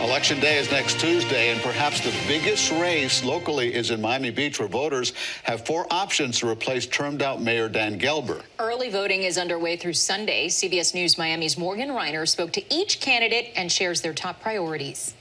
Election Day is next Tuesday, and perhaps the biggest race locally is in Miami Beach, where voters have 4 options to replace termed-out Mayor Dan Gelber. Early voting is underway through Sunday. CBS News Miami's Morgan Reiner spoke to each candidate and shares their top priorities.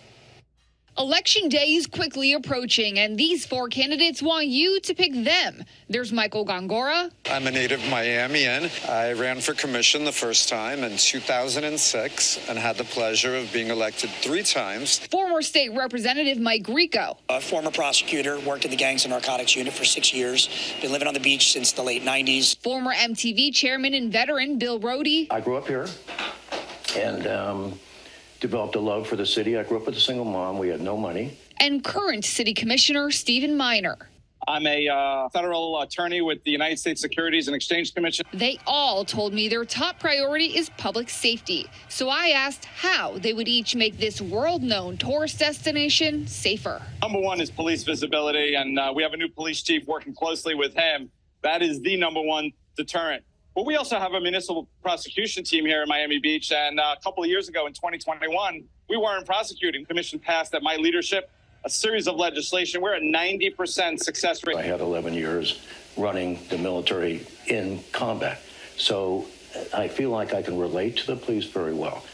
Election day is quickly approaching, and these 4 candidates want you to pick them. There's Michael Gongora. I'm a native Miamian. I ran for commission the first time in 2006 and had the pleasure of being elected 3 times. Former state representative Mike Grieco. A former prosecutor, worked in the gangs and narcotics unit for 6 years. Been living on the beach since the late 90s. Former MTV chairman and veteran Bill Roedy. I grew up here and developed a love for the city. I grew up with a single mom. We had no money. And current city commissioner Stephen Miner. I'm a federal attorney with the United States Securities and Exchange Commission. They all told me their top priority is public safety. So I asked how they would each make this world-known tourist destination safer. Number 1 is police visibility, and we have a new police chief working closely with him. That is the number 1 deterrent. But we also have a municipal prosecution team here in Miami Beach, and a couple of years ago in 2021, we weren't prosecuting. The commission passed, at my leadership, a series of legislation. We're at 90% success rate. I had 11 years running the military in combat, so I feel like I can relate to the police very well.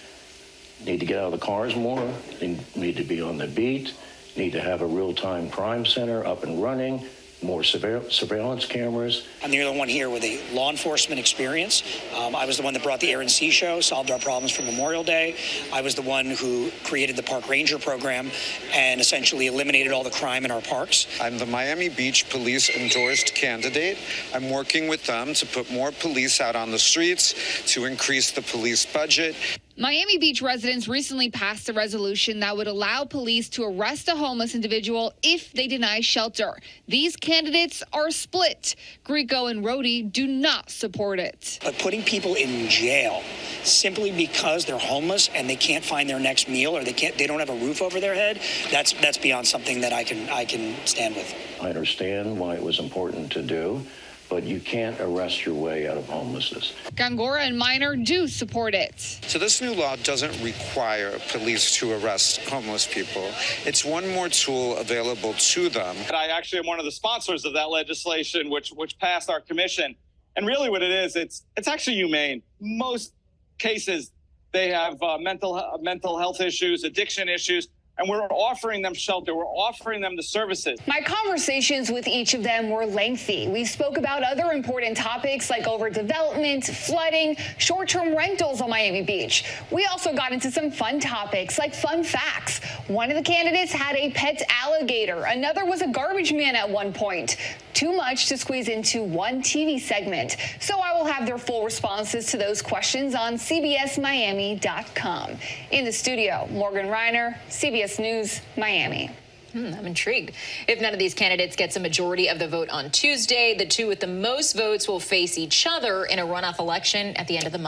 Need to get out of the cars more, need to be on the beat, need to have a real-time crime center up and running, more surveillance cameras. I'm the only one here with a law enforcement experience. I was the one that brought the Air and Sea Show, solved our problems for Memorial Day. I was the one who created the Park Ranger program and essentially eliminated all the crime in our parks. I'm the Miami Beach Police endorsed candidate. I'm working with them to put more police out on the streets, to increase the police budget. Miami Beach residents recently passed a resolution that would allow police to arrest a homeless individual if they deny shelter. These candidates are split. Grieco and Roedy do not support it. But putting people in jail simply because they're homeless and they can't find their next meal, or they don't have a roof over their head, that's beyond something that I can stand with. I understand why it was important to do, but you can't arrest your way out of homelessness. Gongora and Miner do support it. So this new law doesn't require police to arrest homeless people. It's one more tool available to them. And I actually am one of the sponsors of that legislation, which passed our commission. And really what it is, it's actually humane. Most cases, they have mental health issues, addiction issues, and we're offering them shelter. We're offering them the services. My conversations with each of them were lengthy. We spoke about other important topics like overdevelopment, flooding, short-term rentals on Miami Beach. We also got into some fun topics like fun facts. One of the candidates had a pet alligator. Another was a garbage man at one point. Too much to squeeze into one TV segment. So I will have their full responses to those questions on CBSMiami.com. In the studio, Morgan Reiner, CBS News, Miami. I'm intrigued. If none of these candidates gets a majority of the vote on Tuesday, the 2 with the most votes will face each other in a runoff election at the end of the month.